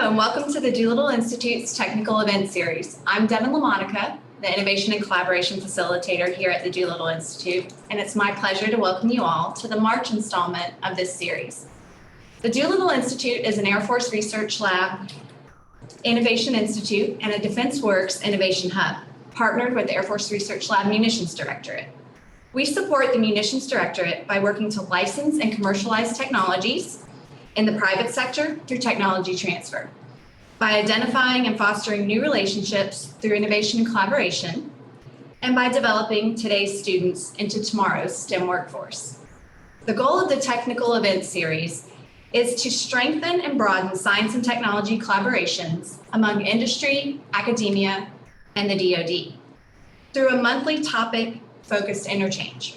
And welcome to the Doolittle Institute's Technical Event Series. I'm Devin LaMonica, the Innovation and Collaboration Facilitator here at the Doolittle Institute, and it's my pleasure to welcome you all to the March installment of this series. The Doolittle Institute is an Air Force Research Lab, Innovation Institute, and a Defense Works Innovation Hub, partnered with the Air Force Research Lab Munitions Directorate. We support the Munitions Directorate by working to license and commercialize technologies in the private sector through technology transfer, by identifying and fostering new relationships through innovation and collaboration, and by developing today's students into tomorrow's STEM workforce. The goal of the Technical Event Series is to strengthen and broaden science and technology collaborations among industry, academia, and the DoD through a monthly topic-focused interchange,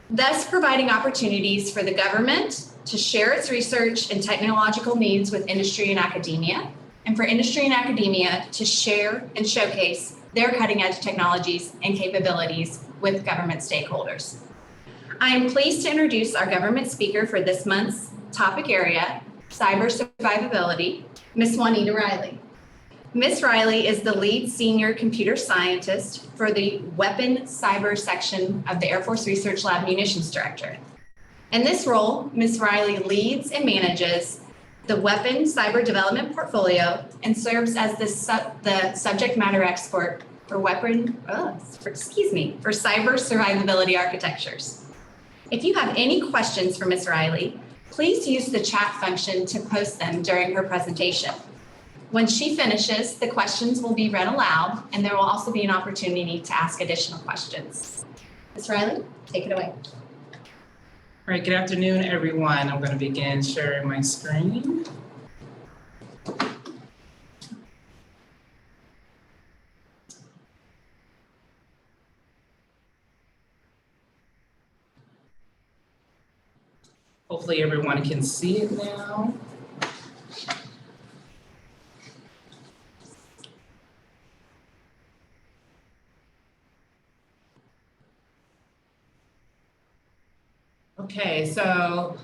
thus providing opportunities for the government to share its research and technological needs with industry and academia, and for industry and academia to share and showcase their cutting-edge technologies and capabilities with government stakeholders. I am pleased to introduce our government speaker for this month's topic area, Cyber Survivability, Ms. Juanita Riley. Ms. Riley is the lead senior computer scientist for the Weapon Cyber section of the Air Force Research Lab Munitions Directorate. In this role, Ms. Riley leads and manages the Weapon Cyber Development Portfolio and serves as the subject matter expert for for cyber survivability architectures. If you have any questions for Ms. Riley, please use the chat function to post them during her presentation. When she finishes, the questions will be read aloud, and there will also be an opportunity to ask additional questions. Ms. Riley, take it away. All right, good afternoon, everyone. I'm going to begin sharing my screen. Hopefully everyone can see it now. Okay, so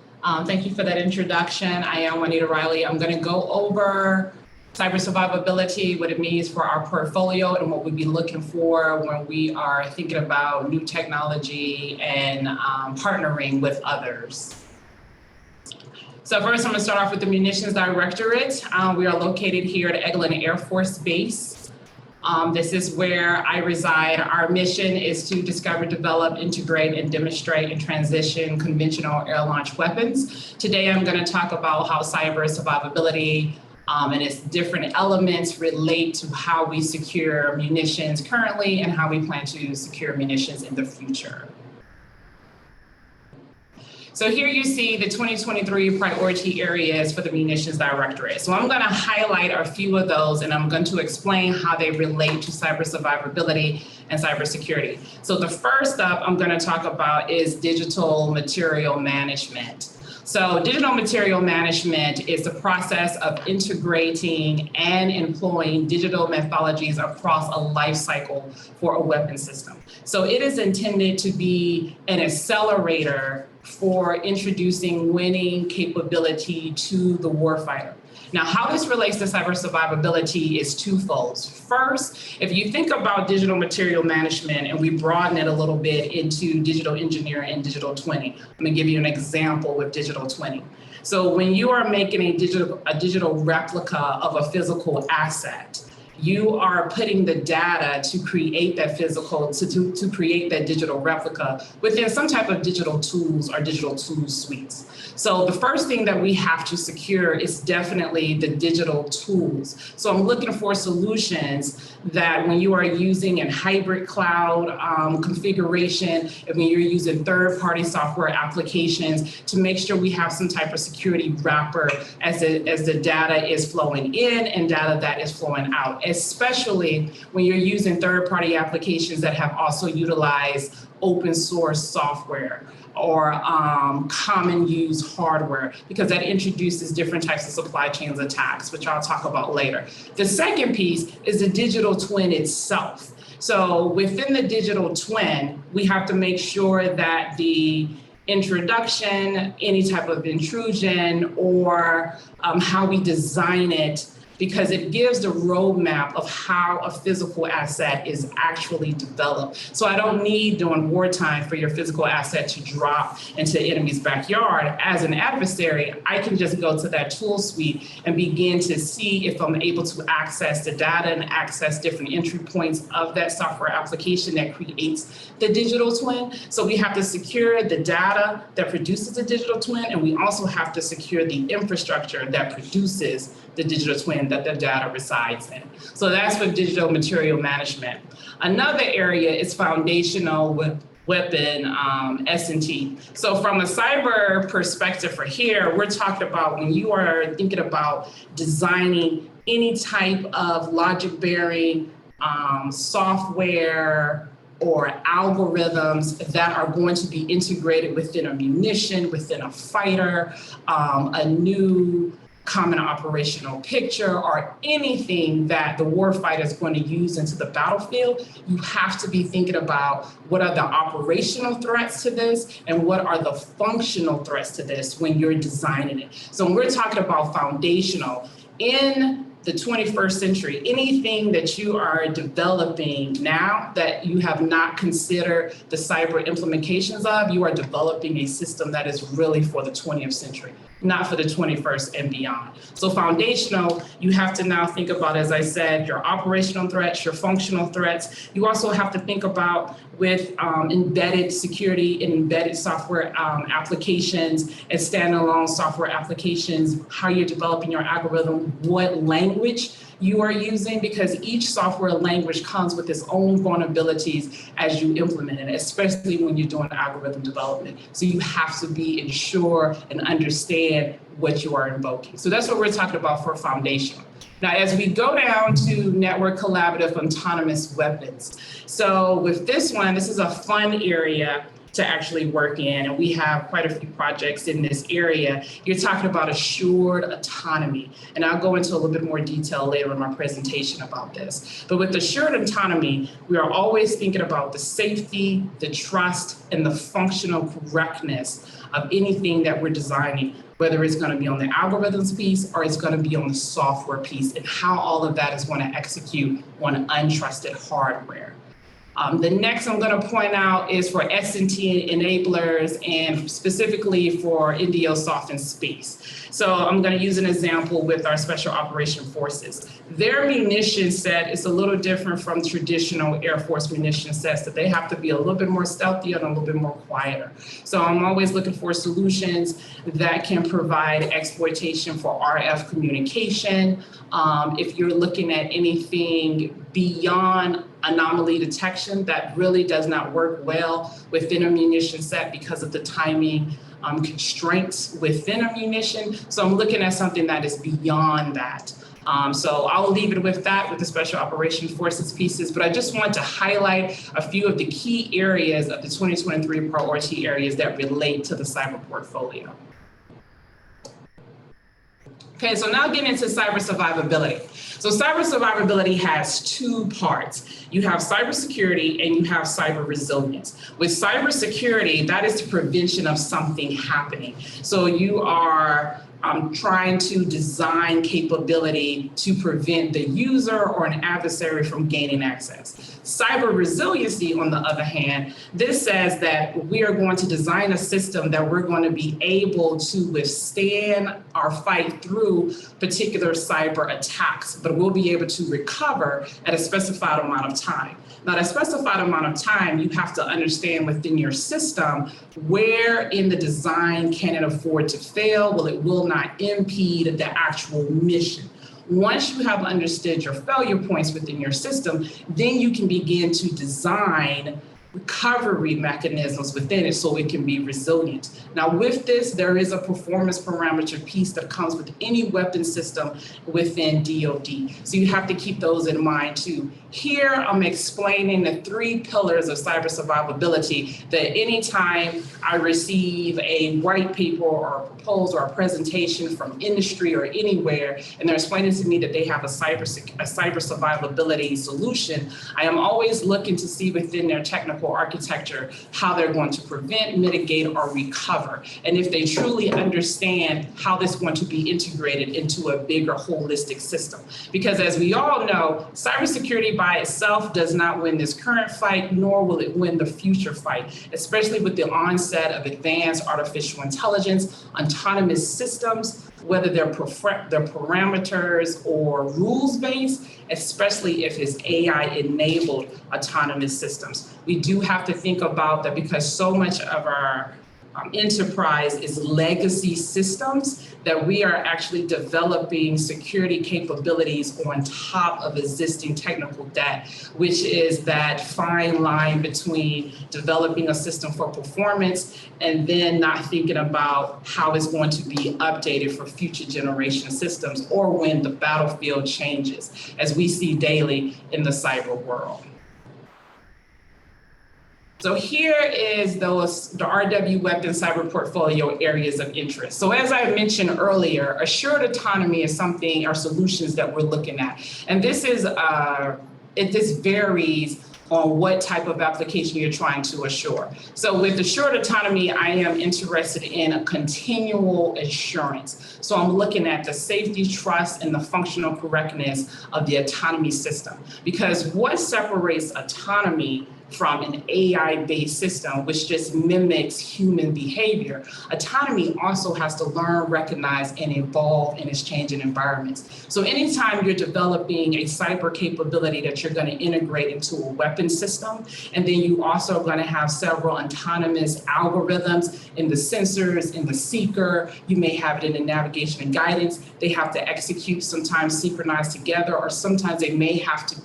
thank you for that introduction. I am Juanita Riley. I'm going to go over cyber survivability, what it means for our portfolio, and what we'd be looking for when we are thinking about new technology and partnering with others. So first, I'm going to start off with the Munitions Directorate. We are located here at Eglin Air Force Base. This is where I reside. Our mission is to discover, develop, integrate, and demonstrate and transition conventional air-launched weapons. Today, I'm going to talk about how cyber survivability and its different elements relate to how we secure munitions currently and how we plan to secure munitions in the future. So here you see the 2023 priority areas for the Munitions Directorate. So I'm going to highlight a few of those, and I'm going to explain how they relate to cyber survivability and cybersecurity. So the first up I'm going to talk about is digital material management. So digital material management is the process of integrating and employing digital methodologies across a life cycle for a weapon system. So it is intended to be an accelerator for introducing winning capability to the warfighter. Now, how this relates to cyber survivability is twofold. First, if you think about digital material management, and we broaden it a little bit into digital engineering and digital twinning. I'm going to give you an example with digital twinning. So when you are making a digital replica of a physical asset, you are putting the data to create that to create that digital replica within some type of digital tools or digital tool suites. So the first thing that we have to secure is definitely the digital tools. So I'm looking for solutions that when you are using in hybrid cloud configuration, and when you're using third-party software applications, to make sure we have some type of security wrapper as the data is flowing in and data that is flowing out, especially when you're using third-party applications that have also utilized open source software or common use hardware, because that introduces different types of supply chains attacks, which I'll talk about later. The second piece is the digital twin itself. So within the digital twin, we have to make sure that the introduction, any type of intrusion, or how we design it because it gives the roadmap of how a physical asset is actually developed. So I don't need during wartime for your physical asset to drop into the enemy's backyard. As an adversary, I can just go to that tool suite and begin to see if I'm able to access the data and access different entry points of that software application that creates the digital twin. So we have to secure the data that produces the digital twin, and we also have to secure the infrastructure that produces the digital twin that the data resides in. So that's with digital material management. Another area is foundational with weapon S&T. So from a cyber perspective for here, we're talking about when you are thinking about designing any type of logic bearing software or algorithms that are going to be integrated within a munition, within a fighter, a new common operational picture, or anything that the warfighter is going to use into the battlefield, you have to be thinking about what are the operational threats to this and what are the functional threats to this when you're designing it. So when we're talking about foundational, in the 21st century, anything that you are developing now that you have not considered the cyber implications of, you are developing a system that is really for the 20th century, not for the 21st and beyond. So foundational, you have to now think about, as I said, your operational threats, your functional threats. You also have to think about with embedded security and embedded software applications and standalone software applications, how you're developing your algorithm, what language you are using, because each software language comes with its own vulnerabilities as you implement it, especially when you're doing algorithm development. So you have to be ensure and understand what you are invoking. So that's what we're talking about for foundational. Now, as we go down to network collaborative autonomous weapons. So with this one, this is a fun area to actually work in, and we have quite a few projects in this area. You're talking about assured autonomy, and I'll go into a little bit more detail later in my presentation about this. But with assured autonomy, we are always thinking about the safety, the trust, and the functional correctness of anything that we're designing, whether it's going to be on the algorithms piece or it's going to be on the software piece, and how all of that is going to execute on untrusted hardware. The next I'm going to point out is for S&T enablers, and specifically for NDO soft and space. So I'm going to use an example with our Special Operation Forces. Their munition set is a little different from traditional Air Force munition sets, that they have to be a little bit more stealthy and a little bit more quieter. So I'm always looking for solutions that can provide exploitation for RF communication. If you're looking at anything beyond anomaly detection, that really does not work well within a munition set because of the timing constraints within a munition. So I'm looking at something that is beyond that. So I'll leave it with that, with the Special Operations Forces pieces, but I just want to highlight a few of the key areas of the 2023 priority areas that relate to the cyber portfolio. Okay, so now getting into cyber survivability. So cyber survivability has two parts. You have cybersecurity and you have cyber resilience. With cybersecurity, that is the prevention of something happening. So you are trying to design capability to prevent the user or an adversary from gaining access. Cyber resiliency, on the other hand, this says that we are going to design a system that we're going to be able to withstand or fight through particular cyber attacks, but we'll be able to recover at a specified amount of time. Now, at a specified amount of time, you have to understand within your system where in the design can it afford to fail, well, it will not impede the actual mission. Once you have understood your failure points within your system, then you can begin to design recovery mechanisms within it so it can be resilient. Now with this, there is a performance parameter piece that comes with any weapon system within DoD. So you have to keep those in mind too. Here, I'm explaining the 3 pillars of cyber survivability that anytime I receive a white paper or a proposal or a presentation from industry or anywhere, and they're explaining to me that they have a cyber survivability solution, I am always looking to see within their technical technical architecture, how they're going to prevent, mitigate, or recover. And if they truly understand how this is going to be integrated into a bigger holistic system. Because as we all know, cybersecurity by itself does not win this current fight, nor will it win the future fight, especially with the onset of advanced artificial intelligence, autonomous systems, whether they're parameters or rules-based, especially if it's AI-enabled autonomous systems. We do have to think about that because so much of our enterprise is legacy systems that we are actually developing security capabilities on top of existing technical debt, which is that fine line between developing a system for performance and then not thinking about how it's going to be updated for future generation systems or when the battlefield changes, as we see daily in the cyber world. So here is the RW Weapon Cyber Portfolio areas of interest. So as I mentioned earlier, assured autonomy is something, or solutions that we're looking at. And this is, this varies on what type of application you're trying to assure. So with assured autonomy, I am interested in a continual assurance. So I'm looking at the safety, trust, and the functional correctness of the autonomy system. Because what separates autonomy from an AI-based system, which just mimics human behavior, autonomy also has to learn, recognize, and evolve in its changing environments. So anytime you're developing a cyber capability that you're going to integrate into a weapon system, and then you also are going to have several autonomous algorithms in the sensors, in the seeker, you may have it in the navigation and guidance, they have to execute sometimes synchronized together, or sometimes they may have to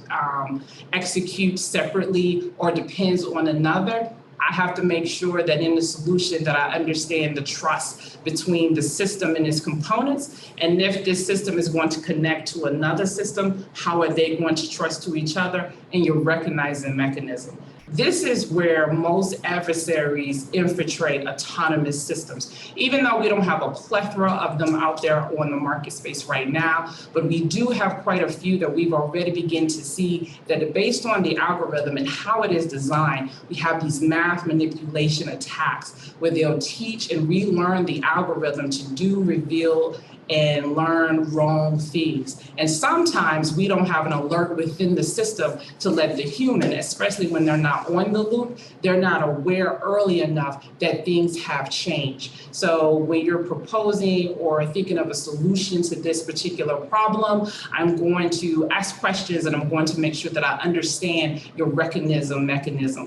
execute separately or depends on another. I have to make sure that in the solution that I understand the trust between the system and its components. And if this system is going to connect to another system, how are they going to trust to each other? And your recognizing mechanism. This is where most adversaries infiltrate autonomous systems, even though we don't have a plethora of them out there on the market space right now, but we do have quite a few that we've already begun to see that based on the algorithm and how it is designed, we have these math manipulation attacks where they'll teach and relearn the algorithm to do, reveal, and learn wrong things. And sometimes we don't have an alert within the system to let the human, especially when they're not on the loop, they're not aware early enough that things have changed. So when you're proposing or thinking of a solution to this particular problem, I'm going to ask questions and I'm going to make sure that I understand your mechanism,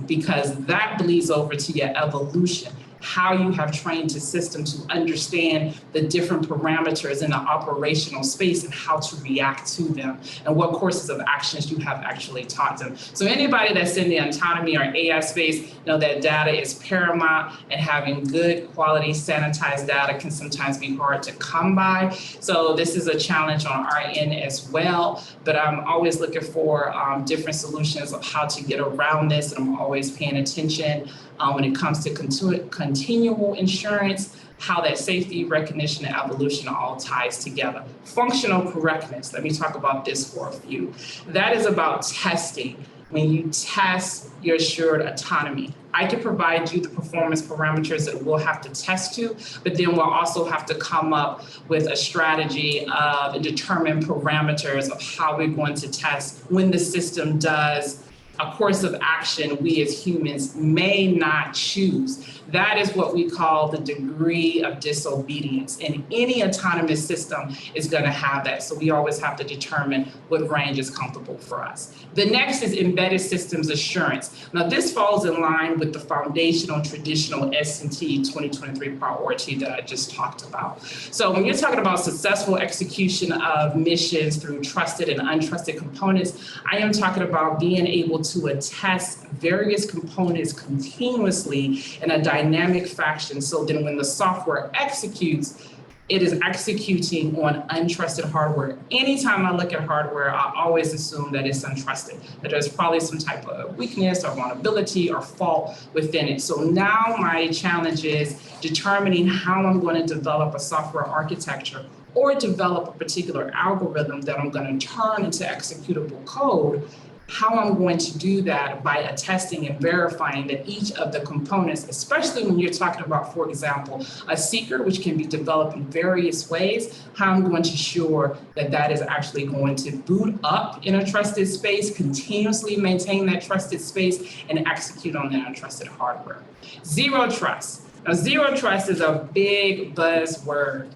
because that bleeds over to your evolution. How you have trained the system to understand the different parameters in the operational space and how to react to them, and what courses of actions you have actually taught them. So anybody that's in the autonomy or AI space know that data is paramount, and having good quality sanitized data can sometimes be hard to come by. So this is a challenge on our end as well, but I'm always looking for different solutions of how to get around this, and I'm always paying attention when it comes to continual insurance, how that safety, recognition, and evolution all ties together. Functional correctness, let me talk about this for a few. That is about testing. When you test your assured autonomy, I can provide you the performance parameters that we'll have to test to, but then we'll also have to come up with a strategy of and determine parameters of how we're going to test when the system does a course of action we as humans may not choose. That is what we call the degree of disobedience. And any autonomous system is going to have that. So we always have to determine what range is comfortable for us. The next is embedded systems assurance. Now this falls in line with the foundational traditional S&T 2023 priority that I just talked about. So when you're talking about successful execution of missions through trusted and untrusted components, I am talking about being able to attest various components continuously in a dynamic fashion, so then when the software executes, it is executing on untrusted hardware. Anytime I look at hardware, I always assume that it's untrusted, that there's probably some type of weakness or vulnerability or fault within it. So now my challenge is determining how I'm going to develop a software architecture or develop a particular algorithm that I'm going to turn into executable code How I'm going to do that by attesting and verifying that each of the components, especially when you're talking about, for example, a seeker, which can be developed in various ways, how I'm going to ensure that that is actually going to boot up in a trusted space, continuously maintain that trusted space, and execute on that untrusted hardware. Zero trust. Now, zero trust is a big buzzword.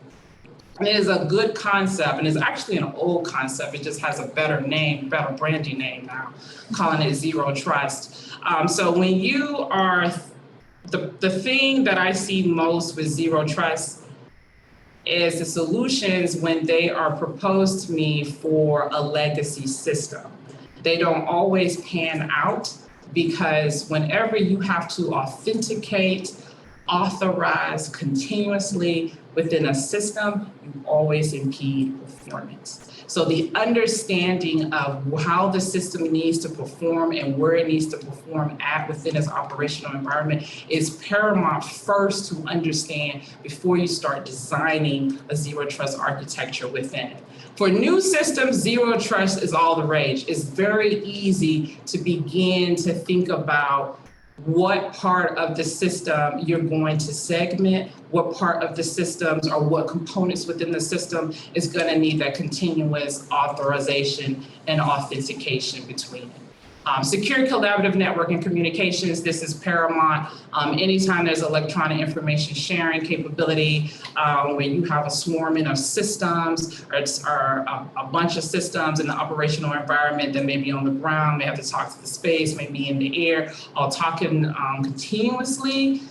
It is a good concept, and it's actually an old concept. It just has a better name, better branding name now, calling it zero trust. So when you are, the thing that I see most with zero trust is the solutions when they are proposed to me for a legacy system. They don't always pan out because whenever you have to authenticate, authorize continuously within a system, you always impede performance. So the understanding of how the system needs to perform and where it needs to perform at within its operational environment is paramount first to understand before you start designing a zero trust architecture within it. For new systems, zero trust is all the rage. It's very easy to begin to think about what part of the system you're going to segment, what part of the systems or what components within the system is going to need that continuous authorization and authentication between it. Secure collaborative network and communications, this is paramount. Anytime there's electronic information sharing capability, where you have a swarming of systems or a bunch of systems in the operational environment that may be on the ground, may have to talk to the space, may be in the air, all talking continuously.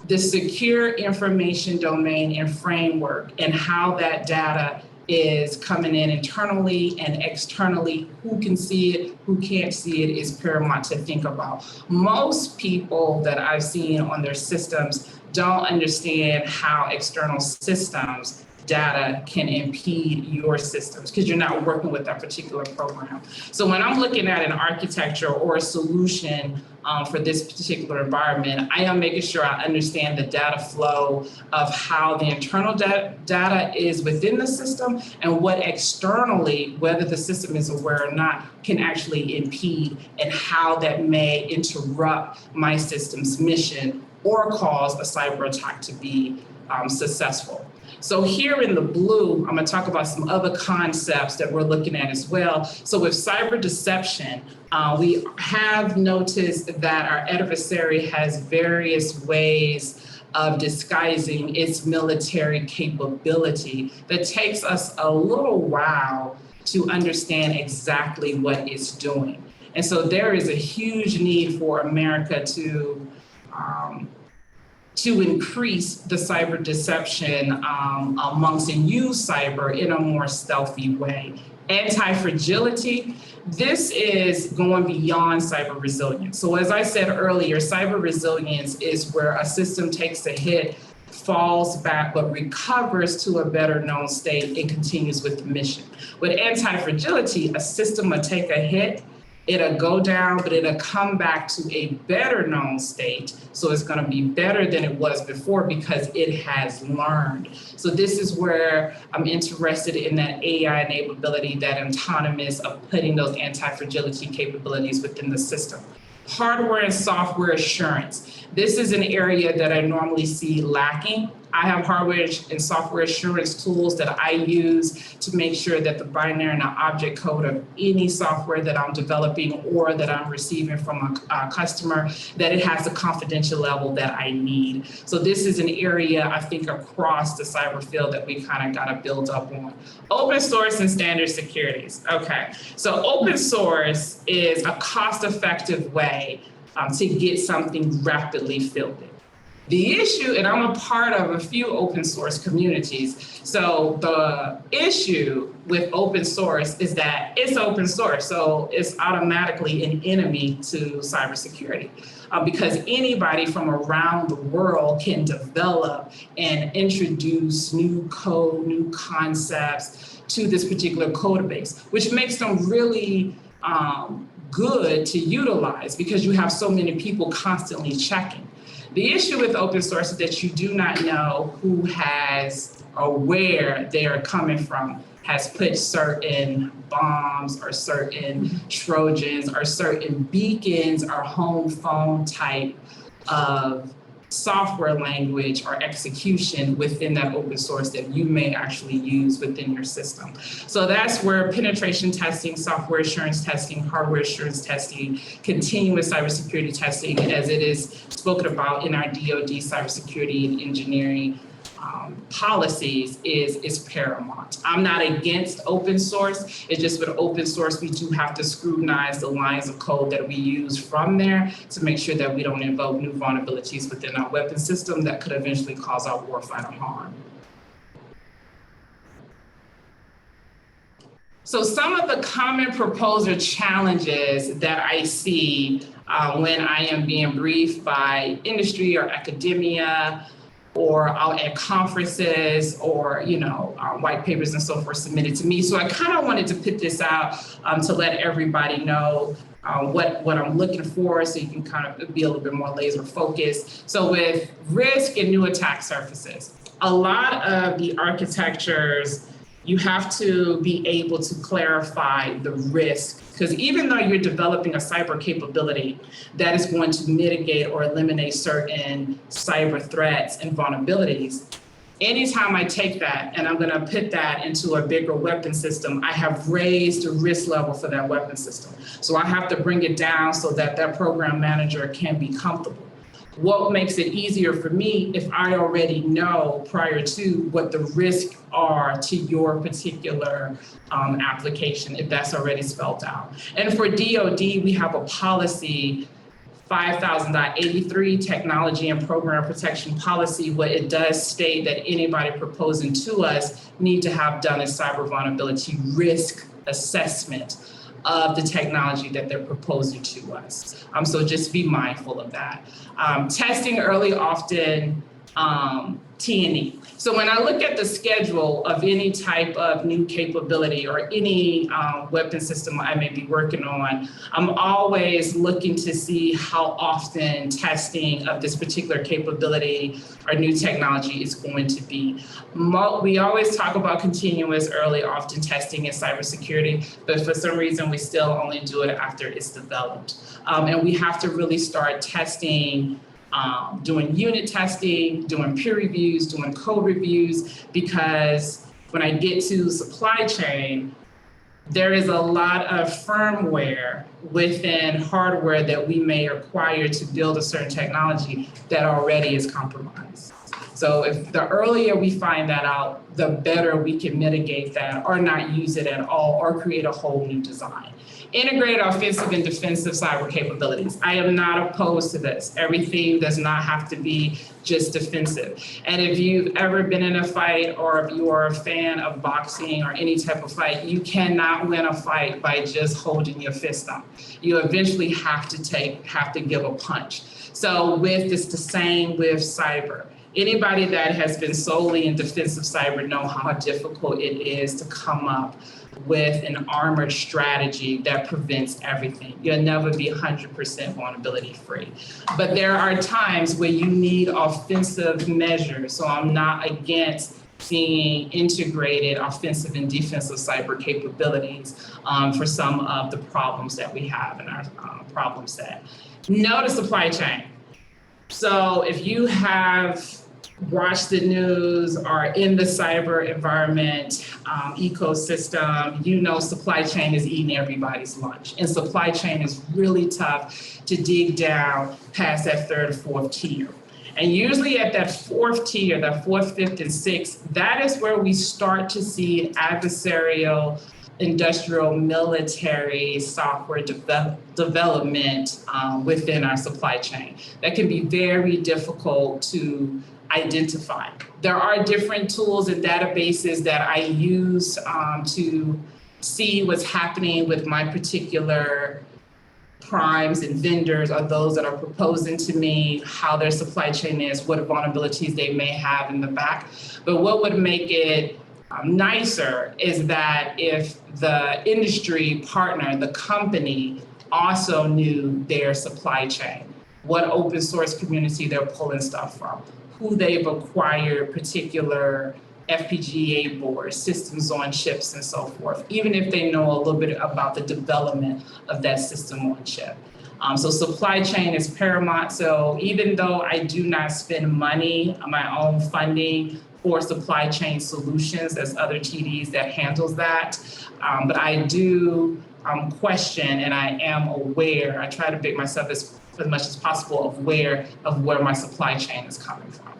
The secure information domain and framework and how that data is coming in internally and externally, who can see it, who can't see it is paramount to think about. Most people that I've seen on their systems don't understand how external systems data can impede your systems because you're not working with that particular program. So when I'm looking at an architecture or a solution for this particular environment, I am making sure I understand the data flow of how the internal data is within the system and what externally, whether the system is aware or not, can actually impede and how that may interrupt my system's mission or cause a cyber attack to be successful. So here in the blue, I'm going to talk about some other concepts that we're looking at as well. So with cyber deception, we have noticed that our adversary has various ways of disguising its military capability that takes us a little while to understand exactly what it's doing. And so there is a huge need for America to increase the cyber deception amongst and use cyber in a more stealthy way. Anti-fragility, this is going beyond cyber resilience. So as I said earlier, cyber resilience is where a system takes a hit, falls back, but recovers to a better known state and continues with the mission. With anti-fragility, a system will take a hit, it'll go down, but it'll come back to a better known state. So it's going to be better than it was before because it has learned. So this is where I'm interested in that AI enableability, that autonomous of putting those anti-fragility capabilities within the system. Hardware and software assurance. This is an area that I normally see lacking. I have hardware and software assurance tools that I use to make sure that the binary and the object code of any software that I'm developing or that I'm receiving from a customer, that it has the confidential level that I need. So this is an area I think across the cyber field that we kind of got to build up on. Open source and standard securities. Okay, so open source is a cost-effective way to get something rapidly fielded. The issue, and I'm a part of a few open source communities, so the issue with open source is that it's open source, so it's automatically an enemy to cybersecurity. Because anybody from around the world can develop and introduce new code, new concepts to this particular code base, which makes them really good to utilize because you have so many people constantly checking. The issue with open source is that you do not know who has or where they are coming from has put certain bombs or certain Trojans or certain beacons or home phone type of software language or execution within that open source that you may actually use within your system. So that's where penetration testing, software assurance testing, hardware assurance testing, continuous cybersecurity testing, as it is spoken about in our DoD cybersecurity and engineering policies, is paramount. I'm not against open source. It's just with open source, we do have to scrutinize the lines of code that we use from there to make sure that we don't invoke new vulnerabilities within our weapon system that could eventually cause our warfighter harm. So some of the common proposer challenges that I see when I am being briefed by industry or academia, or out at conferences, or white papers and so forth submitted to me. So I kind of wanted to put this out to let everybody know what I'm looking for, so you can kind of be a little bit more laser focused. So with risk and new attack surfaces, a lot of the architectures, you have to be able to clarify the risk, because even though you're developing a cyber capability that is going to mitigate or eliminate certain cyber threats and vulnerabilities, anytime I take that and I'm going to put that into a bigger weapon system, I have raised the risk level for that weapon system. So I have to bring it down so that that program manager can be comfortable. What makes it easier for me if I already know prior to what the risks are to your particular application, if that's already spelled out. And for DoD, we have a policy, 5000.83 technology and program protection policy. What it does state that anybody proposing to us need to have done a cyber vulnerability risk assessment of the technology that they're proposing to us. So just be mindful of that. Testing early, often T&E. So when I look at the schedule of any type of new capability or any weapon system I may be working on, I'm always looking to see how often testing of this particular capability or new technology is going to be. We always talk about continuous, early, often testing in cybersecurity, but for some reason we still only do it after it's developed. And we have to really start testing, doing unit testing, doing peer reviews, doing code reviews, because when I get to supply chain, there is a lot of firmware within hardware that we may acquire to build a certain technology that already is compromised. So if the earlier we find that out, the better we can mitigate that or not use it at all or create a whole new design. Integrated offensive and defensive cyber capabilities. I am not opposed to this. Everything does not have to be just defensive. And if you've ever been in a fight, or if you are a fan of boxing or any type of fight, you cannot win a fight by just holding your fist up. You eventually have to give a punch. So it's the same with cyber. Anybody that has been solely in defensive cyber know how difficult it is to come up with an armored strategy that prevents everything. You'll never be 100% vulnerability free. But there are times where you need offensive measures. So I'm not against seeing integrated offensive and defensive cyber capabilities for some of the problems that we have in our problem set. Know the supply chain. So if you have watched the news or in the cyber environment ecosystem, supply chain is eating everybody's lunch. And supply chain is really tough to dig down past that third or fourth tier. And usually at that fourth tier, that fourth, fifth, and sixth, that is where we start to see adversarial, industrial, military software development within our supply chain. That can be very difficult to identify. There are different tools and databases that I use to see what's happening with my particular primes and vendors, or those that are proposing to me how their supply chain is, what vulnerabilities they may have in the back. But what would make it nicer is that if the industry partner, the company, also knew their supply chain, what open source community they're pulling stuff from, who they've acquired particular FPGA boards, systems on chips, and so forth, even if they know a little bit about the development of that system on chip. So supply chain is paramount. So even though I do not spend money on my own funding for supply chain solutions, there's other TDs that handles that. But I do question, and I am aware, I try to make myself as much as possible aware of where my supply chain is coming from.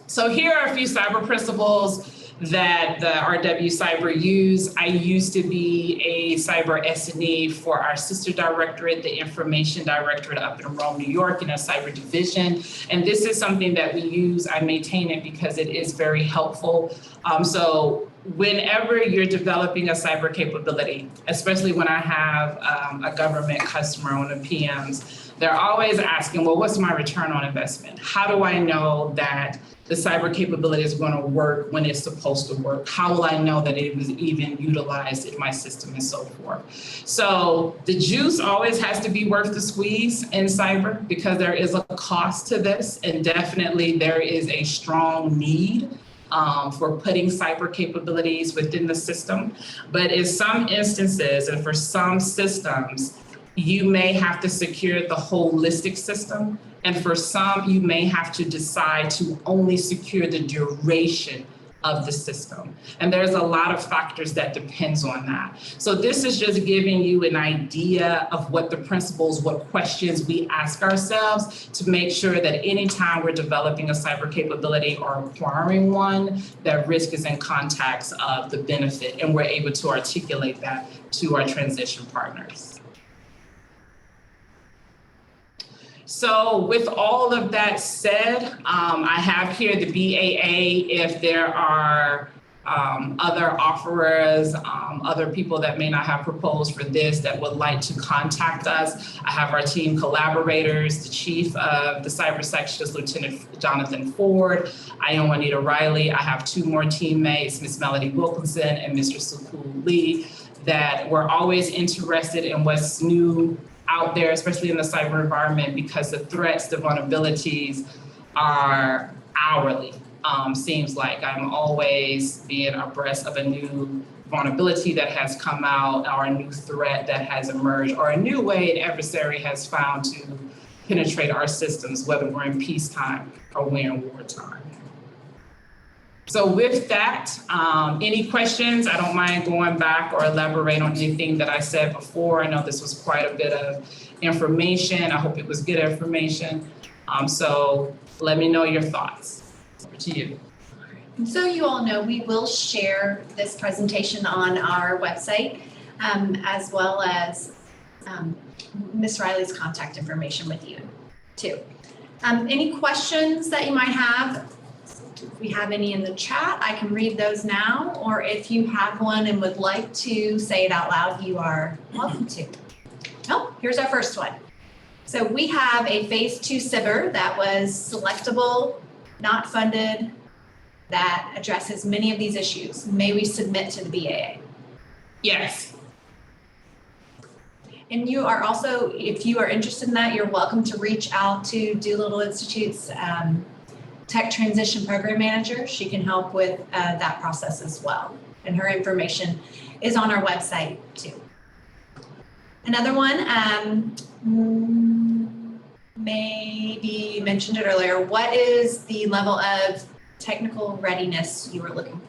So here are a few cyber principles that the RW Cyber use. I used to be a cyber S&E for our sister directorate, the Information Directorate up in Rome, New York, in a cyber division. And this is something that we use. I maintain it because it is very helpful. So whenever you're developing a cyber capability, especially when I have a government customer on the PMs, they're always asking, well, what's my return on investment? How do I know that the cyber capability is going to work when it's supposed to work? How will I know that it was even utilized in my system and so forth? So the juice always has to be worth the squeeze in cyber because there is a cost to this, and definitely there is a strong need for putting cyber capabilities within the system. But in some instances and for some systems, you may have to secure the holistic system. And for some, you may have to decide to only secure the duration of the system. And there's a lot of factors that depends on that. So this is just giving you an idea of what the principles, what questions we ask ourselves to make sure that anytime we're developing a cyber capability or acquiring one, that risk is in context of the benefit, and we're able to articulate that to our transition partners. So with all of that said, I have here the BAA. If there are other offerers, other people that may not have proposed for this that would like to contact us, I have our team collaborators, the chief of the cyber section is Lieutenant Jonathan Ford. I am Juanita Riley. I have two more teammates, Ms. Melody Wilkinson and Mr. Sukul Lee, that we're always interested in what's new out there, especially in the cyber environment, because the threats, the vulnerabilities are hourly. Seems like I'm always being abreast of a new vulnerability that has come out, or a new threat that has emerged, or a new way an adversary has found to penetrate our systems, whether we're in peacetime or we're in wartime. So with that, any questions? I don't mind going back or elaborate on anything that I said before. I know this was quite a bit of information. I hope it was good information. So let me know your thoughts. Over to you. So you all know we will share this presentation on our website, as well as Ms. Riley's contact information with you too. Any questions that you might have? If we have any in the chat, I can read those now, or if you have one and would like to say it out loud, you are welcome to. Oh, here's our first one. So we have a phase 2 SIBR that was selectable, not funded, that addresses many of these issues. May we submit to the BAA? Yes. And you are also, if you are interested in that, you're welcome to reach out to Doolittle Institute's Tech Transition Program Manager. She can help with that process as well. And her information is on our website too. Another one, maybe you mentioned it earlier. What is the level of technical readiness you were looking for?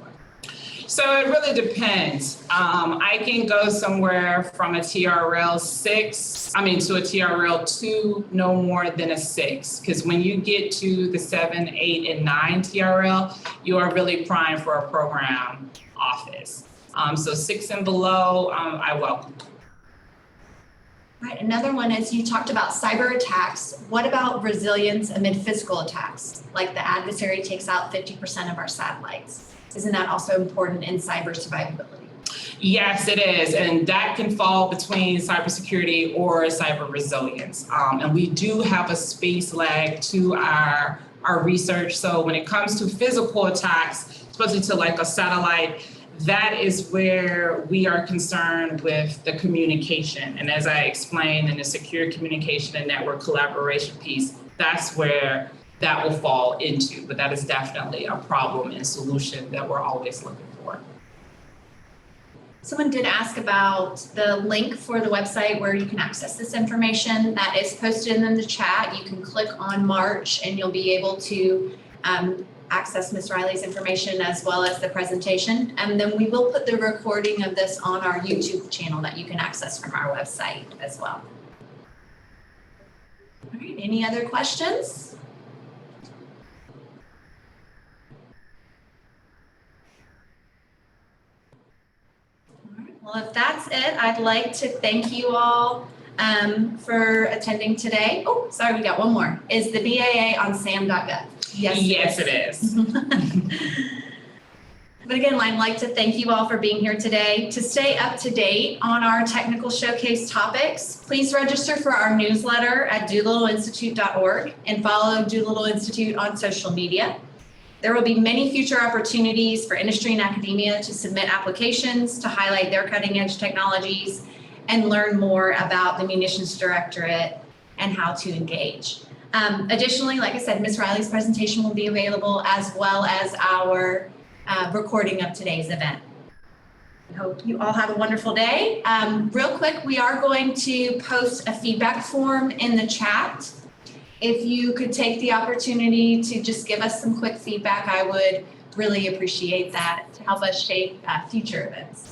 So it really depends. I can go somewhere from a TRL 6, to a TRL 2, no more than a 6. Because when you get to the 7, 8, and 9 TRL, you are really primed for a program office. So 6 and below, I welcome. All right, another one is you talked about cyber attacks. What about resilience amid physical attacks? Like the adversary takes out 50% of our satellites. Isn't that also important in cyber survivability? Yes, it is. And that can fall between cybersecurity or cyber resilience. And we do have a space lag to our research. So when it comes to physical attacks, especially to like a satellite, that is where we are concerned with the communication. And as I explained in the secure communication and network collaboration piece, that's where that will fall into, but that is definitely a problem and solution that we're always looking for. Someone did ask about the link for the website where you can access this information. That is posted in the chat. You can click on March and you'll be able to access Ms. Riley's information as well as the presentation. And then we will put the recording of this on our YouTube channel that you can access from our website as well. All right, any other questions? Well, if that's it, I'd like to thank you all for attending today. Oh, sorry, we got one more. Is the BAA on sam.gov? Yes, it is. But again, I'd like to thank you all for being here today. To stay up to date on our technical showcase topics, please register for our newsletter at doolittleinstitute.org and follow Doolittle Institute on social media. There will be many future opportunities for industry and academia to submit applications to highlight their cutting edge technologies and learn more about the Munitions Directorate and how to engage. Additionally, like I said, Ms. Riley's presentation will be available as well as our recording of today's event. I hope you all have a wonderful day. Real quick, we are going to post a feedback form in the chat. If you could take the opportunity to just give us some quick feedback, I would really appreciate that to help us shape future events.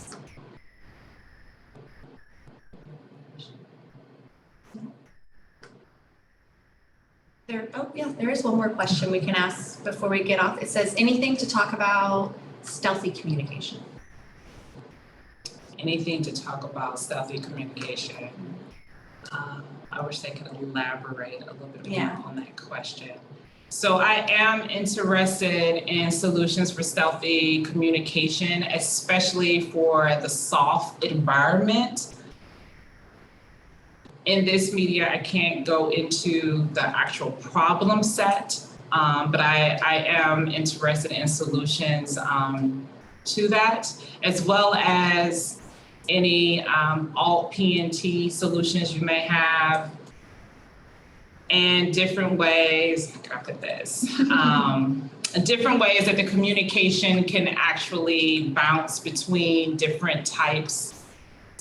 There is one more question we can ask before we get off. It says, anything to talk about stealthy communication? Anything to talk about stealthy communication? I wish they could elaborate a little bit more on that question. So I am interested in solutions for stealthy communication, especially for the soft environment. In this media, I can't go into the actual problem set, but I am interested in solutions to that, as well as any alt PNT solutions you may have, and different ways, how can I put this? Different ways that the communication can actually bounce between different types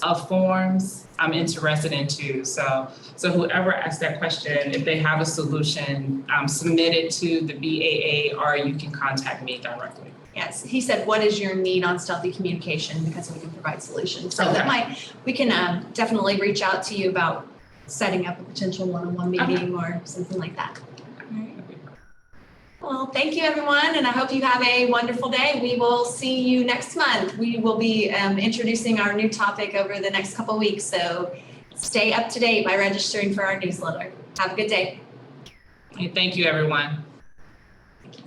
of forms I'm interested in too. So whoever asked that question, if they have a solution, submit it to the BAA or you can contact me directly. Yes, he said, what is your need on stealthy communication? Because we can provide solutions. So we can definitely reach out to you about setting up a potential one-on-one meeting or something like that. Well, thank you everyone, and I hope you have a wonderful day. We will see you next month. We will be introducing our new topic over the next couple of weeks, so stay up to date by registering for our newsletter. Have a good day. Thank you everyone. Thank you.